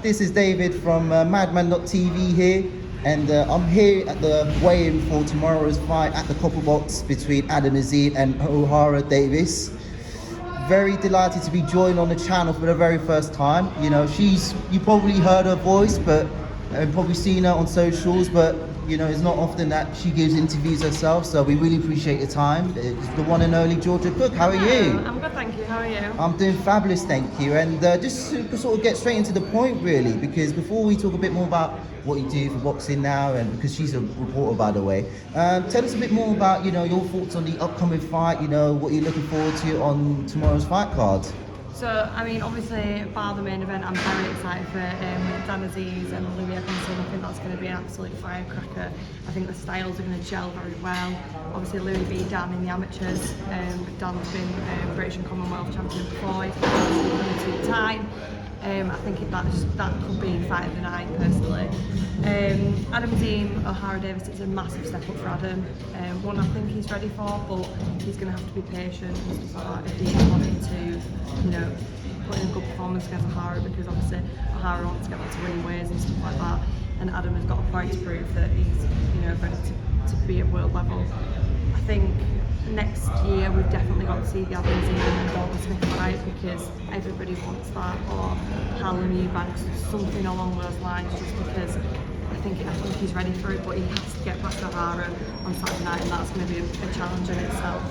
This is David from Madman.TV here, and I'm here at the weigh-in for tomorrow's fight at the Copper Box between Adam Azim and Ohara Davies. Very delighted to be joined on the channel for the very first time. You know, you probably heard her voice, but probably seen her on socials, but you know, it's not often that she gives interviews herself, so we really appreciate your time. It's the one and only Georgia Cook. How are you? I'm good, thank you. How are you? I'm doing fabulous, thank you. And just to sort of get straight into the point, really, because before we talk a bit more about what you do for boxing now, and because she's a reporter, by the way, tell us a bit more about, you know, your thoughts on the upcoming fight, you know, what you're looking forward to on tomorrow's fight card. So, I mean, obviously, bar the main event, I'm very excited for Adam Azim and Louis Atkinson. I think that's going to be an absolute firecracker. I think the styles are going to gel very well. Obviously, Louis beat Dan in the amateurs. Dan's been British and Commonwealth champion before. He's been 2-time. I think that could be fight of the night, personally. Adam Azim, Ohara Davies, it's a massive step up for Adam. One I think he's ready for, but he's going to have to be patient and stuff like that if he's wanting to, you know, put in a good performance against Ohara, because obviously Ohara wants to get back to winning ways and stuff like that. And Adam has got a point to prove that he's, you know, ready to be at world level. I think next year we've definitely got to see the Adam Azim and Gordon Smith fight, because everybody wants that, or Harlan Eubanks, something along those lines, just because I think he's ready for it, but he has to get past Ohara on Saturday night, and that's going to be a challenge in itself.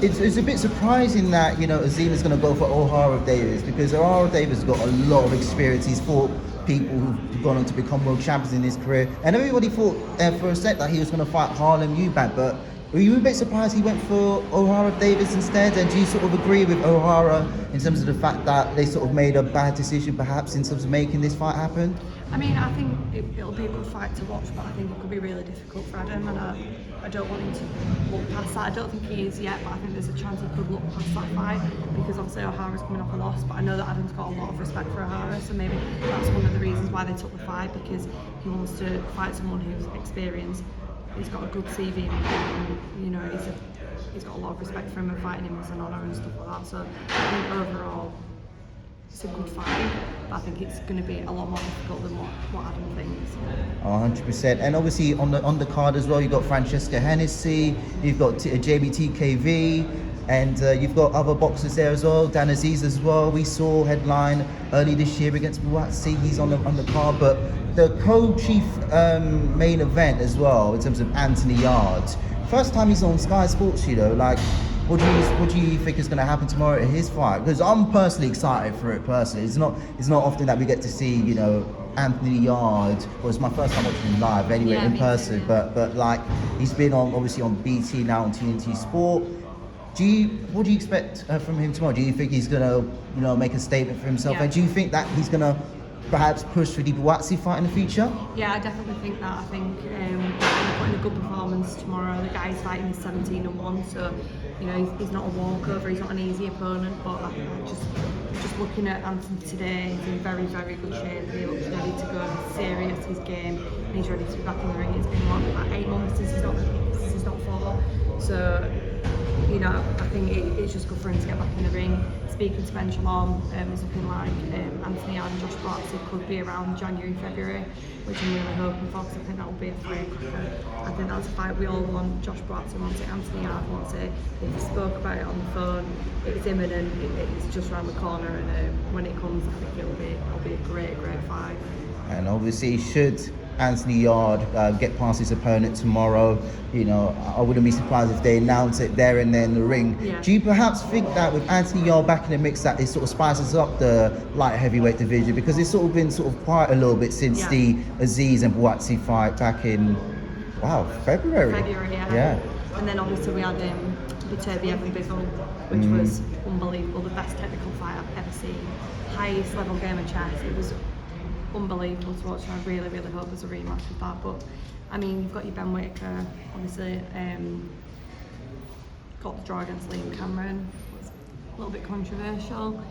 It's a bit surprising that, you know, Azim is going to go for Ohara Davies, because Ohara Davies has got a lot of experience. He's fought people who've gone on to become world champions in his career, and everybody thought for a sec that he was going to fight Harlan Eubank, but were you a bit surprised he went for Ohara Davies instead? And do you sort of agree with Ohara in terms of the fact that they sort of made a bad decision perhaps in terms of making this fight happen? I mean, I think it'll be a good fight to watch, but I think it could be really difficult for Adam, and I don't want him to look past that. I don't think he is yet, but I think there's a chance he could look past that fight, because obviously O'Hara's coming off a loss, but I know that Adam's got a lot of respect for O'Hara, so maybe that's one of the reasons why they took the fight, because he wants to fight someone who's experienced. He's got a good CV, and you know, he's got a lot of respect for him, and fighting him was an honour and stuff like that. So I think overall it's a good fight, but I think it's going to be a lot more difficult than what Adam thinks. 100%. And obviously on the card as well, you've got Francesca Hennessy, you've got JBTKV, and you've got other boxers there as well. Dan Aziz as well. We saw headline early this year against Buatsi. He's on the card, but the co-chief main event as well in terms of Anthony Yarde. First time he's on Sky Sports, you know, like, what do you think is going to happen tomorrow at his fight? Because I'm personally excited for it. Personally, it's not often that we get to see, you know, Anthony Yarde. Well, it's my first time watching him live anyway, yeah, in person. But like, he's been obviously on BT, now on TNT Sport. What do you expect from him tomorrow? Do you think he's gonna, you know, make a statement for himself? Yeah. And do you think that he's gonna perhaps push for the Buatsi fight in the future? Yeah, I definitely think that. I think he's going to put in a good performance tomorrow. The guy's fighting is 17-1, so you know, he's not a walkover. He's not an easy opponent. But just looking at Anthony today, he's in very, very good shape. He looks ready to go. He's serious, his game, and he's ready to be back in the ring. It's been about 8 months since he's not fought. So, you know, I think it's just good for him to get back in the ring. Speaking to Ben Shalom, it's looking like Anthony Yarde and Josh Buatsi could be around January, February, which I'm really hoping for, because I think that will be a firecracker. I think that's a fight we all want. Josh Buatsi wants it, Anthony Yarde wants it. They spoke about it on the phone. It's imminent. It's just around the corner, and when it comes, I think it'll be a great fight. And obviously, should Anthony Yarde get past his opponent tomorrow, you know, I wouldn't be surprised if they announce it there and then in the ring. Yeah. Do you perhaps think that with Anthony Yarde back in the mix, that it sort of spices up the light heavyweight division, because it's sort of been sort of quiet a little bit since the Aziz and Buatsi fight back in February. Yeah. And then obviously we had the Turby and Bival, which was unbelievable, the best technical fight I've ever seen, highest level game of chess. It was unbelievable to watch, and I really, really hope there's a rematch with that. But I mean, you've got your Ben Whittaker, obviously, got the draw against Liam Cameron, was a little bit controversial.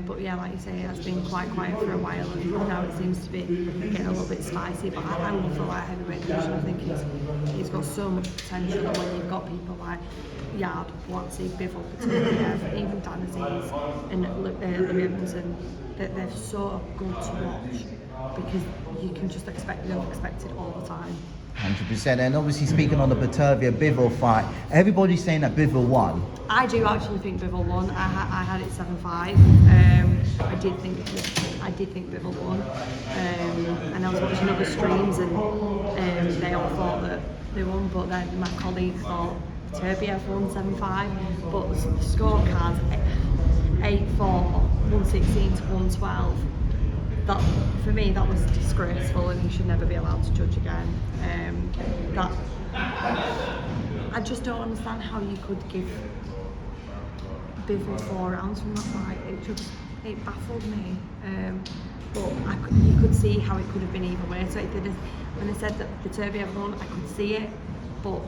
But yeah, like you say, it has been quite quiet for a while, and now it seems to be getting a little bit spicy. But I love the light heavyweight division. I think he's got so much potential, and when you've got people like Yarde, Bival, Perar, even Dan Aziz and Louis Anderson, they're so good to watch because you can just expect the unexpected all the time. 100%. And obviously, speaking on the Turby Bival fight, everybody's saying that Bival won. I do actually think Bival won. I had it 7-5. I did think Bival won. And I was watching other streams, and they all thought that they won, but then my colleague thought Turby have won 7-5. But the scorecards 8-4, 116 to 112. That, for me, that was disgraceful, and he should never be allowed to judge again. I just don't understand how you could give Bival 4 rounds from that fight. It baffled me. But you could see how it could have been either way. So when they said that the Turby have won, I could see it, but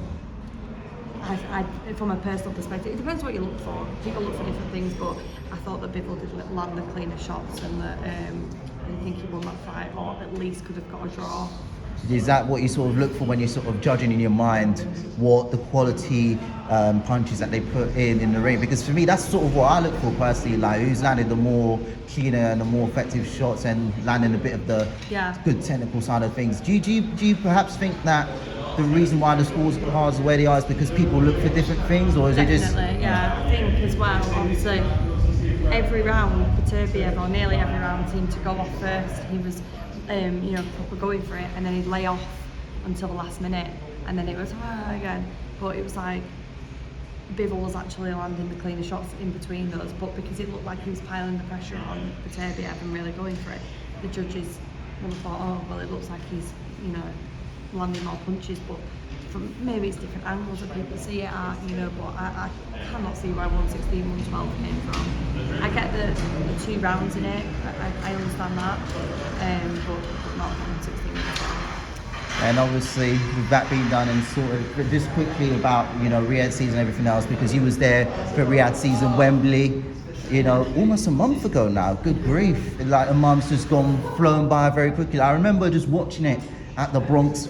I, from a personal perspective, it depends what you look for. People look for different things, but I thought that Bival did land the cleaner shots, and that I think he won that fight, or at least could have got a draw. Is that what you sort of look for when you're sort of judging in your mind what the quality punches that they put in the ring? Because for me, that's sort of what I look for personally, like who's landed the more cleaner and the more effective shots and landing a bit of the good technical side of things. Do you perhaps think that the reason why the scores are the way they are is because people look for different things, or is Definitely, it just... yeah, I think as well, obviously, every round, Turby, or nearly every round, seemed to go off first. He was, proper going for it, and then he'd lay off until the last minute, and then it was again. But it was like Bival was actually landing the cleaner shots in between those, but because it looked like he was piling the pressure on Turby and really going for it, the judges would have thought, oh well, it looks like he's landing more punches, but from maybe it's different angles that people see it at, but I cannot see where 116, 112 came from. I get the 2 rounds in it, I understand that, but not 116, 112. And obviously, with that being done and sorted, but just quickly about, Riyadh season and everything else, because you was there for Riyadh season, Wembley, almost a month ago now. Good grief. Like, a month's just flown by very quickly. I remember just watching it at the Bronx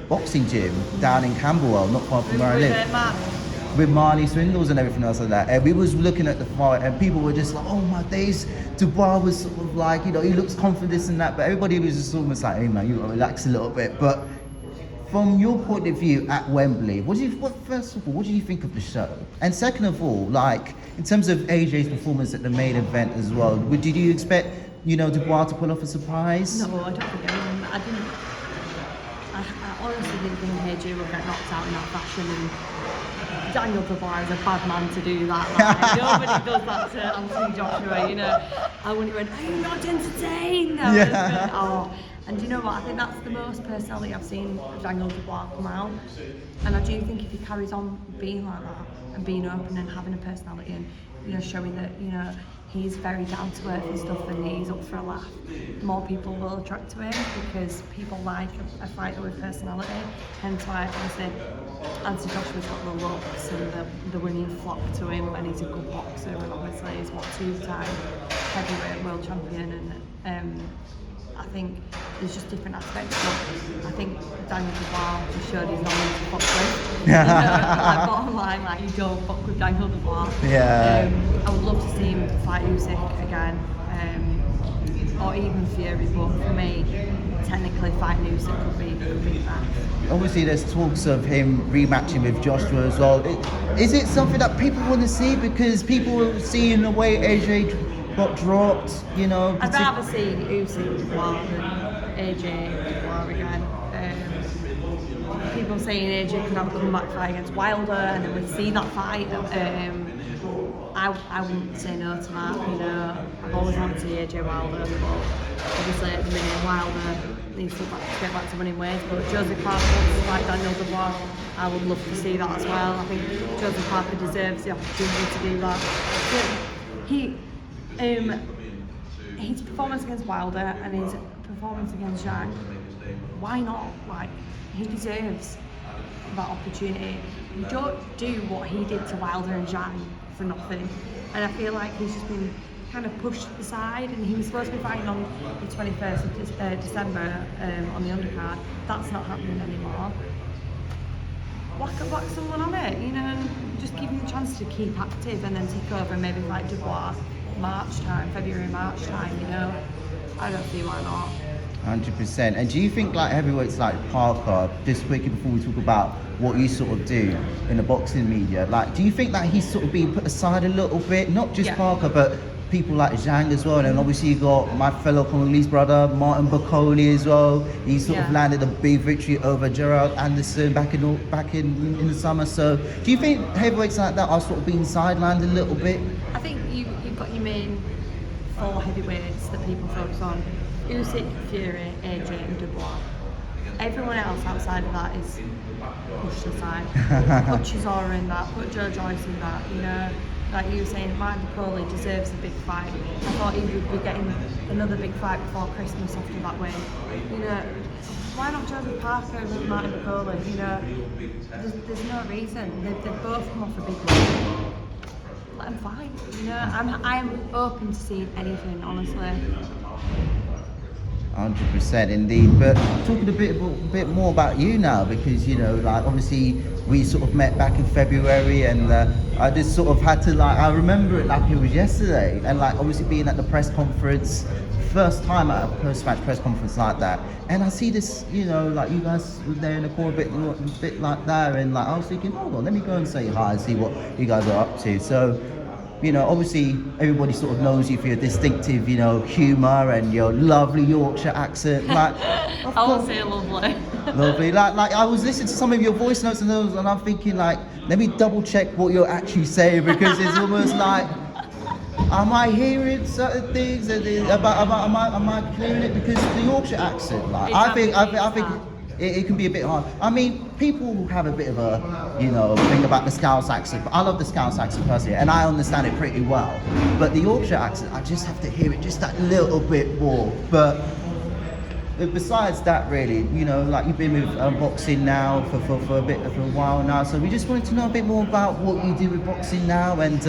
boxing gym down in Camberwell, not far from where I live, with Marley Swindles and everything else like that. And we was looking at the fight, and people were just like, "Oh my days!" Dubois was sort of like, he looks confident in that, but everybody was just almost like, "Hey man, you gotta relax a little bit." But from your point of view at Wembley, first of all, what did you think of the show? And second of all, like in terms of AJ's performance at the main event as well, did you expect Dubois to pull off a surprise? No, I don't think I didn't. I honestly didn't think AJ would get knocked out in that fashion, and Daniel Dubois is a bad man to do that. Like, nobody does that to Anthony Joshua, I wouldn't have went, are you not entertained? And you know what, I think that's the most personality I've seen Daniel Dubois come out, and I do think if he carries on being like that and being open and having a personality and showing that he's very down to earth and stuff, and he's up for a laugh, more people will attract to him because people like a fighter with personality. Hence why obviously Anthony Joshua's got the looks and the women flock to him, and he's a good boxer, and obviously he's 2-time heavyweight world champion, and I think there's just different aspects, but I think Daniel Dubois just showed he's not meant to fuck with. Like, bottom line, like, you don't fuck with Daniel Dubois. Yeah. I would love to see him fight Usyk again, or even Fury, but for me, technically fighting Usyk could be the best. Obviously, there's talks of him rematching with Joshua as well. Is it something that people want to see? Because people are seeing the way AJ got dropped, I'd rather see Usyk Dubois than AJ Dubois again. People saying AJ could have a comeback fight against Wilder, and then we'd see that fight. I wouldn't say no to that. I've always wanted to see AJ Wilder, but obviously at the minute Wilder needs to get back to winning ways. But Joseph Parker wants to fight Daniel Dubois. I would love to see that as well. I think Joseph Parker deserves the opportunity to do that. His performance against Wilder and his performance against Zhang, why not? Like, he deserves that opportunity. You don't do what he did to Wilder and Zhang for nothing. And I feel like he's just been kind of pushed to the side, and he was supposed to be fighting on the 21st of December on the undercard. That's not happening anymore. Whack someone on it, you know, and just give him the chance to keep active and then take over, maybe like Dubois, February, March time, you know. I don't see why not. 100%. And do you think like heavyweights like Parker, just quickly before we talk about what you sort of do in the boxing media, like do you think that he's sort of being put aside a little bit? Not just Parker, but people like Zhang as well, and then obviously you got my fellow Congolese brother Martin Bakoli as well. He sort of landed a big victory over Gerald Anderson back in the summer. So do you think heavyweights like that are sort of being sidelined a little bit? I think you've got your main 4 heavyweights that people focus on: Usyk, Fury, AJ, and Dubois. Everyone else outside of that is pushed aside. Put Chisora in that, put Joe Joyce in that, you know. Like you were saying, Martin Bakoli deserves a big fight. I thought he would be getting another big fight before Christmas after that win. You know, why not Joseph Parker with Martin Bakoli? You know, there's no reason. They've both come off a big win. Let them fight. You know, I'm open to seeing anything, honestly. 100% indeed. But talking a bit more about you now, because you know, like obviously we sort of met back in February, and I just sort of had to like, I remember it like it was yesterday, and like obviously being at the press conference, first time at a post-match press conference like that, and I see this, you know, like you guys were there in the corner a bit like that, and like I was thinking, hold on, let me go and say hi and see what you guys are up to. So, you know, obviously everybody sort of knows you for your distinctive, you know, humour and your lovely Yorkshire accent. Like, I won't say lovely. Lovely. Like I was listening to some of your voice notes and those, and I'm thinking like, let me double check what you're actually saying, because it's almost like, am I hearing certain things? And am I clearing it? Because the Yorkshire accent, like I think it can be a bit hard. I mean, people have a bit of a, you know, thing about the Scouse accent, but I love the Scouse accent personally, and I understand it pretty well. But the Yorkshire accent, I just have to hear it just that little bit more. But besides that, really, you know, like you've been with boxing now for a while now, so we just wanted to know a bit more about what you do with boxing now, and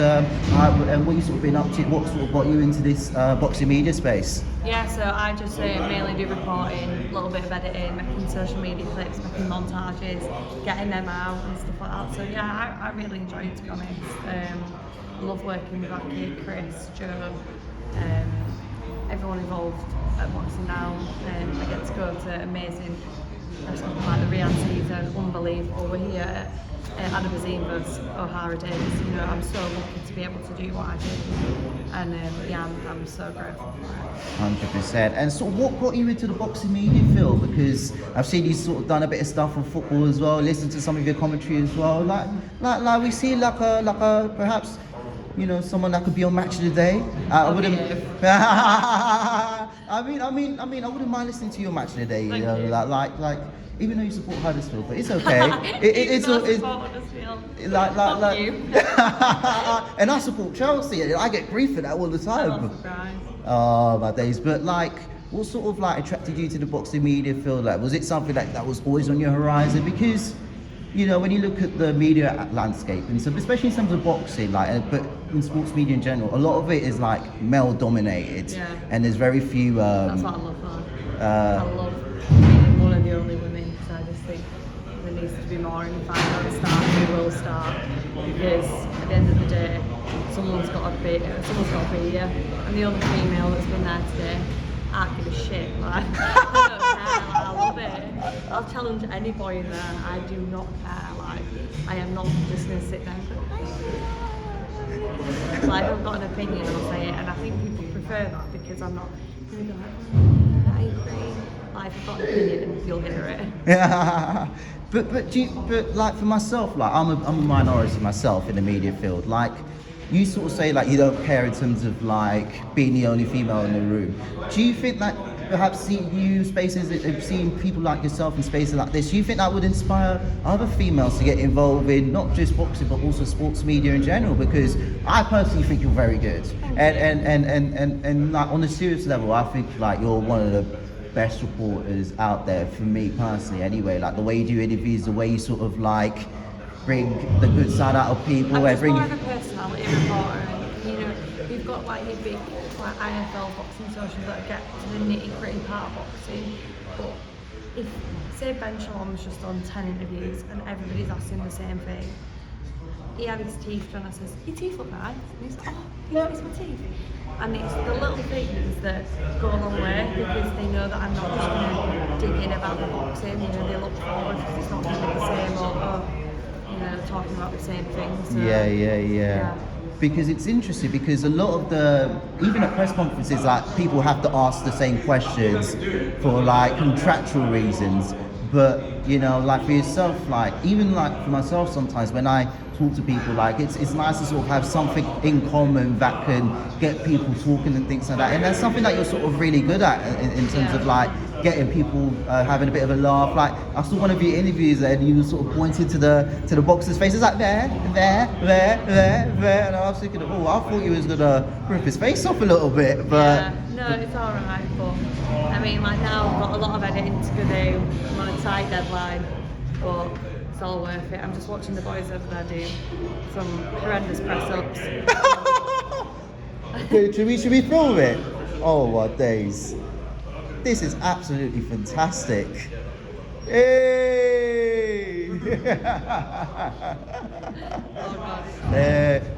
what you sort of been up to, what sort of got you into this boxing media space. Yeah, so I just mainly do reporting, a little bit of editing, making social media clips, making montages, getting them out and stuff like that. So yeah, I really enjoy it, to be honest. I love working with that kid, Chris, Joe, everyone involved at boxing now. I get to go to amazing restaurants like the Riyadh season, unbelievable. We're here at Adam Azim versus Ohara Davies. You know, I'm so lucky to be able to do what I do, and yeah, I'm so grateful for it. 100%. And so, what got you into the boxing media field? Because I've seen you sort of done a bit of stuff on football as well. Listened to some of your commentary as well. Like we see like a perhaps, you know, someone that could be on Match of the Day. I wouldn't. I mean, I wouldn't mind listening to your Match of the Day. You know, like. Even though you support Huddersfield, but it's okay. It's like you. And I support Chelsea, and I get grief for that all the time. Oh my days! But like, what sort of like attracted you to the boxing media field? Like, was it something that was always on your horizon? Because, you know, when you look at the media landscape, and so especially in terms of boxing, like, but in sports media in general, a lot of it is like male dominated, and there's very few. That's what I love, though. I love being one of the only women. So I just think there needs to be more, and if I'm going to start, we will start, because at the end of the day, someone's got to be here, and the other female that's been there today, I don't give a shit, like, I don't care, like, I love it. I'll challenge any boy in there, I do not care, like, I am not just going to sit there and go, like, I've got an opinion, I'll say it, and I think people prefer that, because I'm not going to go, I agree. Like, if I've got an opinion, you'll hear it. Yeah. But like for myself, like I'm a minority myself in the media field. Like, you sort of say like you don't care in terms of like being the only female in the room. Do you think that perhaps seeing people like yourself in spaces like this, do you think that would inspire other females to get involved in not just boxing but also sports media in general? Because I personally think you're very good, and like on a serious level, I think like you're one of the best reporters out there for me personally. Anyway, like the way you do interviews, the way you sort of like bring the good side out of people. I'm just more of a personality reporter, and you know, you've got like your big like IFL boxing socials that get to the nitty gritty part of boxing, but if say Ben Shalom's just done 10 interviews and everybody's asking the same thing, he had his teeth done and says, your teeth look nice, and he's like, oh, you notice my teeth? And it's the little things that go a long way because they know that I'm not just going to dig in about the boxing, you know, they look forward because it's not going to be the same or you know, talking about the same things. So, yeah. Because it's interesting because a lot of the, even at press conferences, like people have to ask the same questions for like contractual reasons. But you know, like for yourself, like even like for myself, sometimes when I talk to people, like it's nice to sort of have something in common that can get people talking and things like that. And that's something that you're sort of really good at in terms of like getting people having a bit of a laugh. Like I saw one of your interviews and you sort of pointed to the boxer's faces like there, and I was thinking, oh, I thought you was gonna rip his face off a little bit, but no, it's all right. But I mean, like now I've got a lot of editing to do. I'm on a tight deadline, but it's all worth it. I'm just watching the boys over there do some horrendous press ups. should we film it? Oh my days. This is absolutely fantastic. Hey!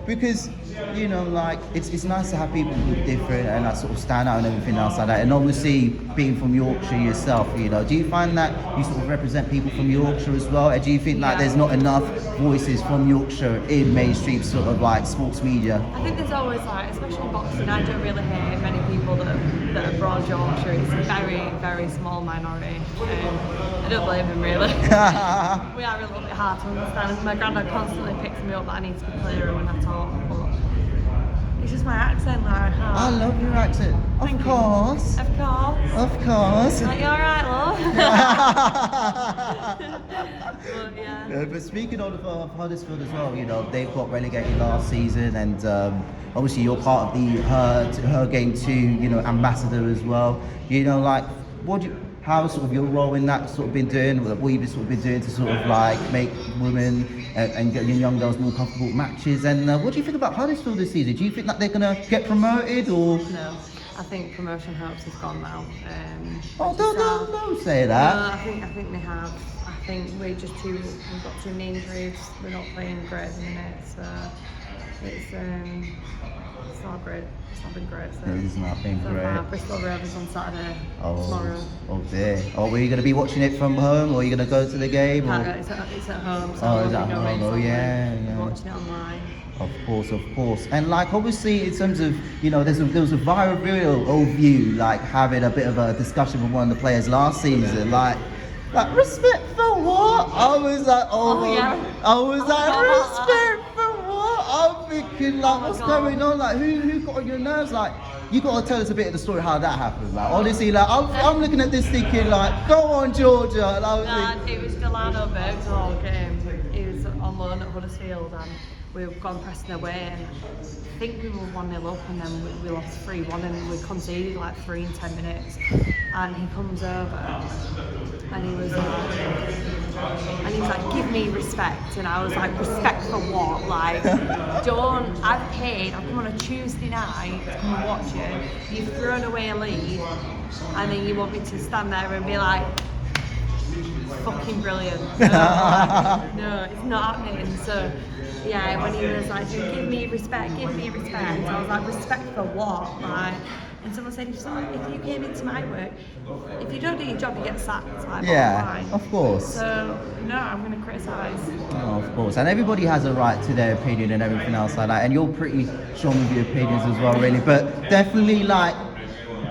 Because you know, like it's nice to have people who are different and that sort of stand out and everything else like that. And obviously, being from Yorkshire yourself, you know, do you find that you sort of represent people from Yorkshire as well? Or do you think like there's not enough voices from Yorkshire in mainstream sort of like sports media? I think there's always like, especially in boxing, I don't really hear many people that are broad Yorkshire. It's a very, very small minority. I don't blame them really. We are a little bit hard to understand. My granddad constantly picks me up that I need to be clearer when I talk, but it's just my accent, like. I love your accent. Of course. Of course. Of course. Are you alright, love? But yeah. But speaking of Huddersfield as well, you know, they've got relegated last season, and obviously you're part of the her game 2, you know, ambassador as well. You know, like, how sort of your role in that sort of been doing, what you've sort of been doing to sort of like make women and get young girls more comfortable with matches, and what do you think about Huddersfield this season? Do you think that they're gonna get promoted or? No, I think promotion hopes have gone now. Don't say that. No, I think they have. I think we've got too many injuries. We're not playing great at the minute, so it's not great. It's not been great. So it's not been great. Bristol Rovers on Saturday. Tomorrow. Oh dear. Oh, were you going to be watching it from home, or are you going to go to the game? It's at home. So it's at home. Oh yeah. Watching it online. Of course. And like obviously in terms of, you know, there was a viral view like having a bit of a discussion with one of the players last season, like respect for what? I was like, respect for what? I'm thinking like, what's going on? Like, who got on your nerves? Like, you got to tell us a bit of the story how that happened. Like, honestly, like I'm looking at this thinking like, go on, Georgia. And I was thinking, it was Delano Berg's game. He was on loan at Huddersfield, and we've gone pressing away, and I think we were 1-0 up, and then we lost 3-1, and we conceded like 3 in 10 minutes. And he comes over, and he was like, give me respect. And I was like, respect for what? Like, I've come on a Tuesday night to come and watch you. You've thrown away a lead, and then you want me to stand there and be like, fucking brilliant. No, it's not happening. So yeah, when he was like, give me respect, I was like, respect for what? Like, and someone said, if you came into my work, if you don't do your job, you get sacked. Like, yeah, of course. So no, I'm going to criticise. Oh, of course, and everybody has a right to their opinion and everything else like that, and you're pretty strong with your opinions as well, really. But definitely, like,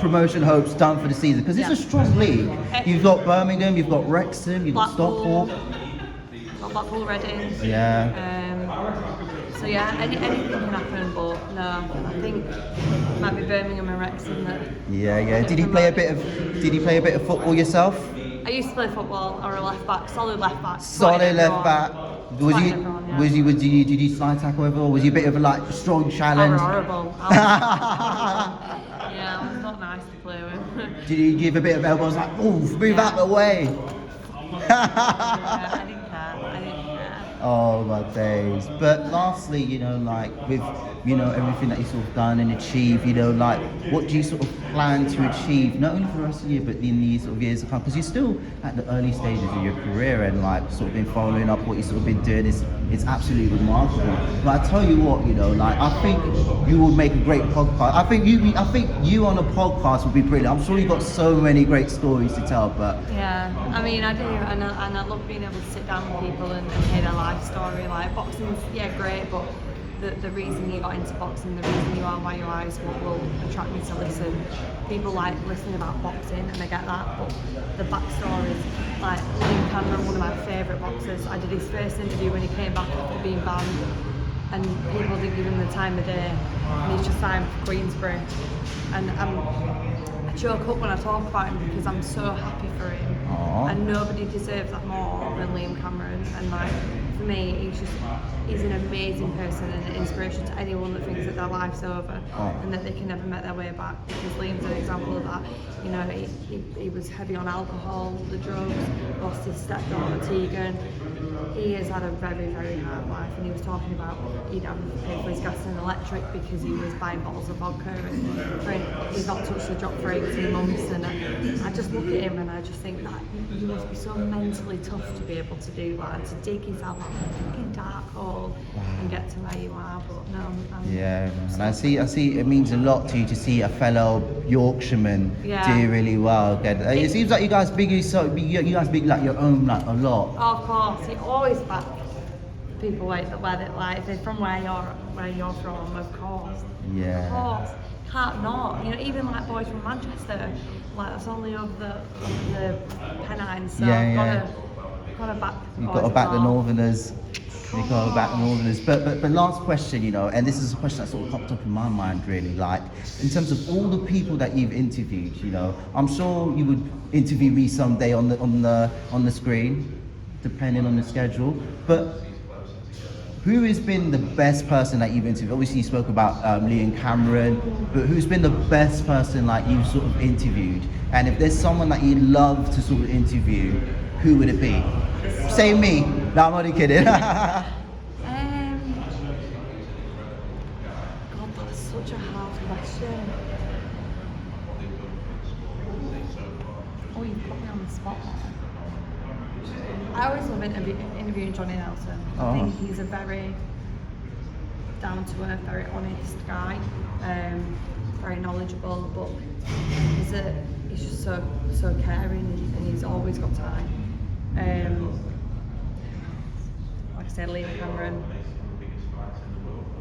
promotion hopes done for the season, because it's a strong league. You've got Birmingham, you've got Wrexham, you've got Stockport. Blackpool, Reading. Yeah. So yeah, anything can happen, but no, I think it might be Birmingham and Wrexham that. Yeah. Did you play a bit of football yourself? I used to play football. Or a left back, solid left back. Solid left back. Did you slide tackle ever, or was you a bit of a like strong challenge? I was horrible. Yeah, I was not nice to play with. Did you give a bit of elbows like, oof, move out the way? Yeah, I didn't care. Oh my days. But lastly, like with, everything that you sort of done and achieved, like what do you sort of plan to achieve, not only for the rest of the year, but in these sort of years to come? Because you're still at the early stages of your career and like sort of been following up what you've sort of been doing it's absolutely remarkable. But I tell you what, like I think you would make a great podcast. I think you on a podcast would be brilliant. I'm sure you've got so many great stories to tell, but yeah, I mean I do, and I love being able to sit down with people and hear their life story. Like boxing's great, but the reason you got into boxing, the reason you are where you are is what will attract me to listen. People like listening about boxing, and I get that, but the backstories, like Liam Cameron, one of my favourite boxers, I did his first interview when he came back after being banned, and people didn't give him the time of day, and he's just signed for Queensbury, and I choke up when I talk about him because I'm so happy for him. Aww. And nobody deserves that more than Liam Cameron, and like for me he's an amazing person and an inspiration to anyone that thinks that their life's over and that they can never make their way back, because Liam's an example of that. He was heavy on alcohol, the drugs, lost his stepdaughter Tegan. He has had a very, very hard life, and he was talking about he'd have to pay for his gas and electric because he was buying bottles of vodka, and he's not touched the drop for 18 months, and I just look at him and I just think that you must be so mentally tough to be able to do that, to dig yourself out of a fucking dark hole and get to where you are. But no, and I see it means a lot to you to see a fellow Yorkshireman do really well. It seems like you guys big like your own like a lot. Of course, you always back people like if they're from where you're from, of course. Yeah. Of course. Can't not. Even like boys from Manchester, like that's only of the Pennines, so gotta back. You've got to back the Northerners. You've got to back the Northerners. But last question, and this is a question that sort of popped up in my mind really, like in terms of all the people that you've interviewed, I'm sure you would interview me someday on the screen, depending on the schedule. But who has been the best person that you've interviewed? Obviously you spoke about Liam Cameron, but who's been the best person like you've sort of interviewed? And if there's someone that you'd love to sort of interview, who would it be? Say me. No, I'm only kidding. God, that's such a hard question. Oh, you put me on the spot there. I always love interviewing Johnny Nelson. I think he's a very down-to-earth, very honest guy, very knowledgeable, but he's just so caring, and he's always got time. Like I said, Liam Cameron,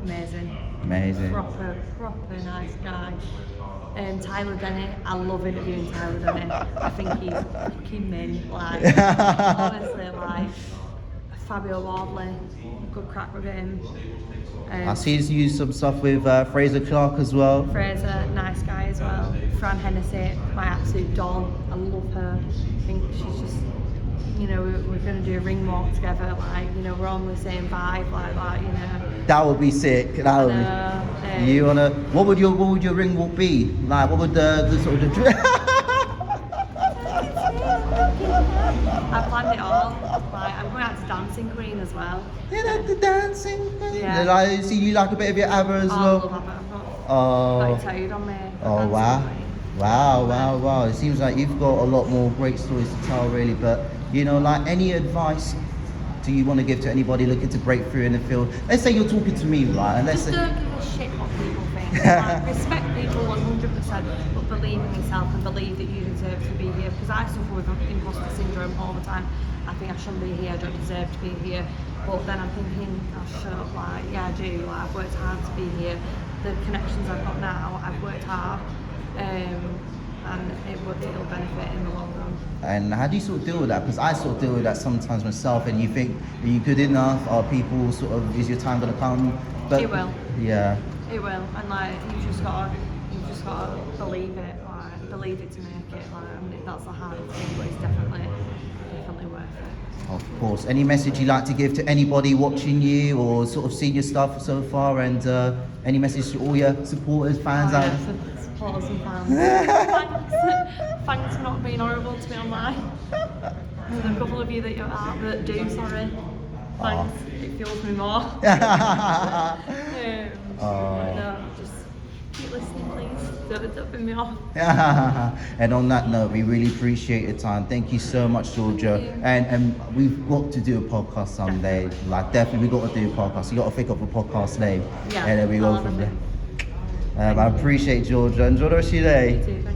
amazing, proper nice guy. Tyler Dennett, I love interviewing Tyler Dennett. I think he's fucking mint, like honestly, like Fabio Wardley, good crack with him. I see he's used some stuff with Fraser Clark as well. Fraser, nice guy as well. Fran Hennessy, my absolute doll. I love her. I think she's just, we're going to do a ring walk together, like, we're on the same vibe, like that, That would be sick. That would be. You wanna? What would your ring walk be? Like, what would the sort of I planned it all. Like, I'm going out to Dancing Queen as well. the dancing queen. Yeah. I see you like a bit of your ABBA as well. I love ABBA. I've got tattooed on me. Oh wow. It seems like you've got a lot more great stories to tell, really. But like, any advice do you want to give to anybody looking to break through in the field? Let's say you're talking to me, right? And let's just say, don't give a shit what people think. Like, respect people 100%, but believe in yourself and believe that you deserve to be here. Because I suffer with imposter syndrome all the time. I think I shouldn't be here. I don't deserve to be here. But then I'm thinking, oh, shut up. Like, yeah, I do. Like, I've worked hard to be here. The connections I've got now, I've worked hard. And it'll benefit in the long run. And how do you sort of deal with that? Because I sort of deal with that sometimes myself, and you think, are you good enough? Are people sort of, is your time going to come? But it will. Yeah. It will, and like you've just got to believe it, like believe it to make it. Like, I mean, that's the hardest thing, but it's definitely worth it. Of course. Any message you'd like to give to anybody watching you or sort of seen your stuff so far, and any message to all your supporters, fans out there? Supporters and fans. Thanks for not being horrible to me online. There's a couple of you that do, sorry. Thanks. It fuels me more. No, just keep listening, please. Don't put me off. And on that note, we really appreciate your time. Thank you so much, Georgia. And we've got to do a podcast someday. Like, definitely, we got to do a podcast. You got to think of a podcast name. Yeah. And then we go from there. I appreciate Georgia. Enjoy the rest of your day. You too.